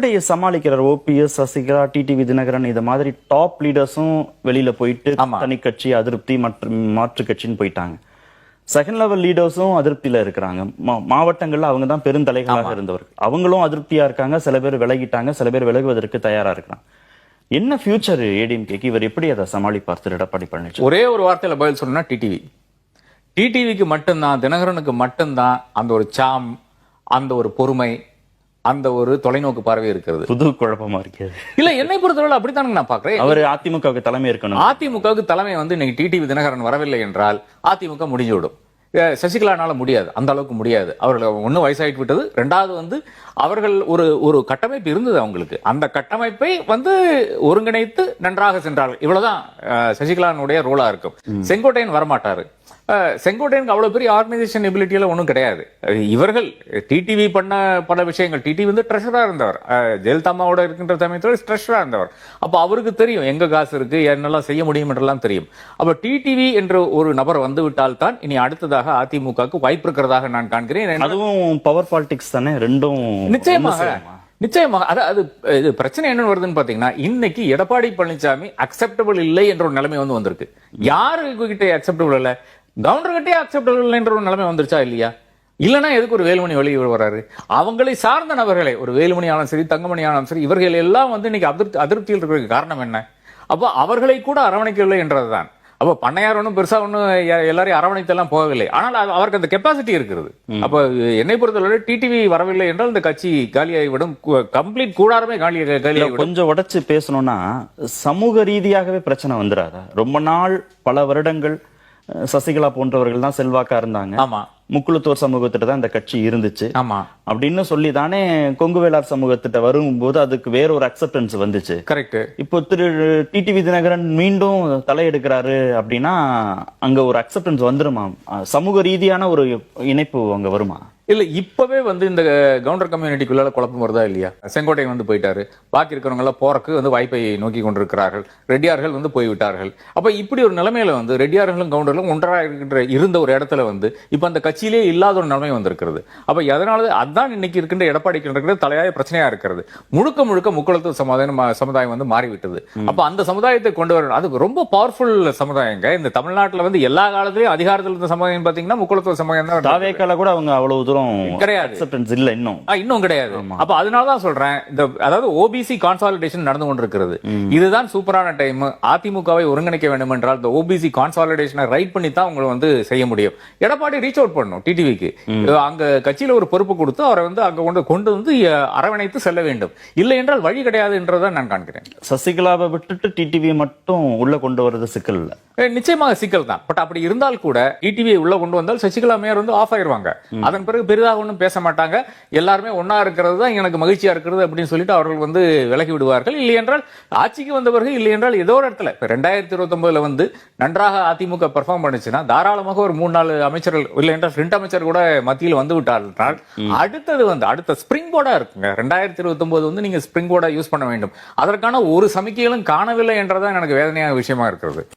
எப்படி சமாளிக்கிறார் OPS, Sasikala, TTV Dinakaran இந்த மாதிரி டாப் லீடர்ஸும் வெளியில போயிட்டு தனி கட்சி அதிருப்தி மாற்று கட்சின்னு போயிட்டாங்க. செகண்ட் லெவல் லீடர்ஸும் அதிருப்தியில இருக்கிறாங்க. மாவட்டங்கள்ல அவங்க தான் பெருந்தலைகளாக இருந்தவர்கள். அவங்களும் அதிருப்தியா இருக்காங்க. சில பேர் விலகிட்டாங்க, சில பேர் விலகுவதற்கு தயாரா இருக்கிறாங்க. என்ன ஃபியூச்சர் ஏடிஎம்கேக்கு? இவர் எப்படி அதை சமாளிப்பார் திரு எடப்பாடி பழனிசாமி? ஒரே ஒரு வார்த்தையில பதில் சொன்னா டிடிவிக்கு மட்டும்தான், தினகரனுக்கு மட்டும்தான் அந்த ஒரு சாம், அந்த ஒரு பொறுமை, அந்த ஒரு தொலைநோக்கு பார்வை இருக்கிறது. புது குழப்பமா இருக்கிறது. இல்ல, என்னை பொறுத்தவரை அப்படித்தானுங்க நான் பாக்குறேன். அவர் அதிமுகவுக்கு தலைமை இருக்கணும். அதிமுகவுக்கு தலைமை வந்து இன்னைக்கு டிடிவி தினகரன் வரவில்லை என்றால் அதிமுக முடிஞ்சு விடும். சசிகலானால முடியாது, அந்த அளவுக்கு முடியாது. அவர்கள் ஒண்ணு வயசாயிட்டு விட்டது, ரெண்டாவது வந்து அவர்கள் ஒரு கட்டமைப்பு இருந்தது அவங்களுக்கு. அந்த கட்டமைப்பை வந்து ஒருங்கிணைத்து நன்றாக சென்றார்கள். இவ்வளவுதான் சசிகலானுடைய ரோலா இருக்கும். செங்கோட்டையன் வரமாட்டாரு. செங்கோட்டையனுக்கு அவ்வளவு பெரிய ஆர்கனைசேஷன் எபிலிட்டி எல்லாம் ஒன்றும் கிடையாது. இவர்கள் டிடிவி பண்ண பல விஷயங்கள், டிடிவி வந்து ட்ரெஷரா இருந்தவர், ஜெயலலிதா அம்மாவோட இருக்கின்ற சமயத்தில் ட்ரெஷரா இருந்தவர். அப்ப அவருக்கு தெரியும் எங்க காசு இருக்கு, என்னெல்லாம் செய்ய முடியும் என்றெல்லாம் தெரியும். அப்ப டிடிவி என்ற ஒரு நபர் வந்து விட்டால் தான் இனி அடுத்ததாக அதிமுகவுக்கு வாய்ப்பு இருக்கிறதாக நான் காண்கிறேன். அதுவும் பவர் பாலிடிக்ஸ் தானே ரெண்டும். நிச்சயமாக அது இது பிரச்சனை என்ன வருதுன்னு பாத்தீங்கன்னா, இன்னைக்கு எடப்பாடி பழனிசாமி அக்செப்டபிள் இல்லை என்ற ஒரு நிலைமை வந்து வந்திருக்கு. யாரு கிட்ட அக்செப்டபிள் இல்ல? கவர்னர் கிட்டே அக்செப்டபிள் இல்லை என்ற ஒரு நிலைமை வந்துருச்சா இல்லையா? இல்லைன்னா எதுக்கு ஒரு வேலுமணி வெளியே வராரு? அவங்களை சார்ந்த நபர்களை, ஒரு வேலுமணி ஆனாலும் சரி, தங்கமணி ஆனாலும் சரி, இவர்கள் எல்லாம் வந்து இன்னைக்கு அதிருப்தியில் இருக்கிறதுக்கு காரணம் என்ன? அப்போ அவர்களை கூட அரவணைக்கவில்லை என்றதுதான். அப்ப பண்ணையார் ஒன்றும் பெருசா ஒன்றும் எல்லாரையும் அரவணைத்தெல்லாம் போகவில்லை. ஆனால் அவருக்கு அந்த கெப்பாசிட்டி இருக்கிறது. அப்ப என்னை பொறுத்தவரை டிடிவி வரவில்லை என்றால் இந்த கட்சி காலியாகிவிடும். கம்ப்ளீட் கூடாரமே காலியாகிவிடும். கொஞ்சம் உடைச்சு பேசணும்னா சமூக ரீதியாகவே பிரச்சனை வந்துடாதா? ரொம்ப நாள், பல வருடங்கள் சசிகலா போன்றவர்கள் தான் செல்வாக்கா இருந்தாங்க. ஆமா, முக்குளத்தோர் சமூகத்திட்ட தான் இந்த கட்சி இருந்துச்சு. ஆமா, அப்படின்னு சொல்லி தானே கொங்கு வேளார் சமூகத்திட்ட வரும்போது அதுக்கு வேற ஒரு அக்செப்டன்ஸ் வந்துச்சு. கரெக்ட். இப்போ திரு டிடிவி தினகரன் மீண்டும் தலையெடுக்கிறாரு அப்படின்னா அங்க ஒரு அக்செப்டன்ஸ் வந்துருமா? சமூக ரீதியான ஒரு இணைப்பு அங்க வருமா? இல்ல, இப்பவே வந்து இந்த கவுண்டர் கம்யூனிட்டிக்குள்ள குழப்பம் வருதா இல்லையா? செங்கோட்டையன் வந்து போயிட்டாரு, பாக்கி இருக்கிறவங்க எல்லாம் போறக்கு வந்து வாய்ப்பை நோக்கி கொண்டிருக்கிறார்கள். ரெட்டியார்கள் வந்து போய்விட்டார்கள். அப்ப இப்படி ஒரு நிலைமையில வந்து ரெட்டியார்களும் கவுண்டர்களும் ஒன்றாக இருந்த ஒரு இடத்துல வந்து இப்ப அந்த கட்சியிலே இல்லாத ஒரு நிலைமை வந்திருக்கிறது. அப்ப அதனால அதான் இன்னைக்கு இருக்கின்ற எடப்பாடிக்கு இருக்கிற தலையாய பிரச்சனையா இருக்கிறது. முழுக்க முழுக்க முக்குளத்து சமுதாயம் வந்து மாறிவிட்டது. அப்ப அந்த சமுதாயத்தை கொண்டு வரணும். அது ரொம்ப பவர்ஃபுல் சமுதாயங்க. இந்த தமிழ்நாட்டுல வந்து எல்லா காலத்திலயும் அதிகாரத்தில் இருந்த சமுதாயம் பாத்தீங்கன்னா முக்குளத்து சமுதாயம் தான். தாவேக்கால கூட அவங்க அவ்வளவு தூரம் கிடையாது, இல்ல, இன்னும் கிடையாது. அப்ப அதனாலதான் சொல்றேன், அதாவது ஓபிசி கான்சாலிடேஷன் நடந்து கொண்டிருக்கிறது. இதுதான் சூப்பரான டைம். அதிமுகவை ஒருங்கிணைக்க வேண்டும் என்றால் இந்த ஓபிசி கான்சாலிடேஷனை ரைட் பண்ணி தான் உங்களை வந்து செய்ய முடியும். எடப்பாடி ரீச் அவுட் பண்ணணும் டிடிவிக்கு. அங்க கட்சியில ஒரு பொறுப்பு கொடுத்து அவரை வந்து அங்க கொண்டு வந்து அரவணைத்து செல்ல வேண்டும். இல்லை என்றால் வழி கிடையாது என்றதான் நான் காண்கிறேன். சசிகலாவை விட்டுட்டு டிடிவி மட்டும் உள்ள கொண்டு வரது சிக்கல் இல்ல? நிச்சயமாக சிக்கல் தான். பட் அப்படி இருந்தால் கூட டிடிவியை உள்ள கொண்டு வந்தால் சசிகலா மேயர் வந்து ஆஃப் ஆயிருவாங்க. அதன் பிறகு பெரிதாக ஒன்றும் பேச மாட்டாங்க. எல்லாருமே ஒன்னா இருக்கிறது தான் எனக்கு மகிழ்ச்சியா இருக்கிறது அப்படின்னு சொல்லிட்டு அவர்கள் வந்து விலகி விடுவார்கள். இல்லை என்றால் ஆட்சிக்கு வந்தவர்கள், இல்லை என்றால் ஏதோ ஒரு இடத்துல 2029 வந்து நன்றாக அதிமுக பெர்ஃபார்ம் பண்ணுச்சுன்னா தாராளமாக ஒரு 3-4 அமைச்சர்கள், இல்லை என்றால் 2 அமைச்சர் கூட மத்தியில் வந்து விட்டார்கள். அடுத்தது வந்து அடுத்த ஸ்பிரிங் போர்டா இருக்குங்க. 2029 வந்து நீங்க ஸ்பிரிங் போர்டா யூஸ் பண்ண வேண்டும். அதற்கான ஒரு சமிக்கைகளும் காணவில்லை என்றதான் எனக்கு வேதனையான விஷயமா இருக்கிறது.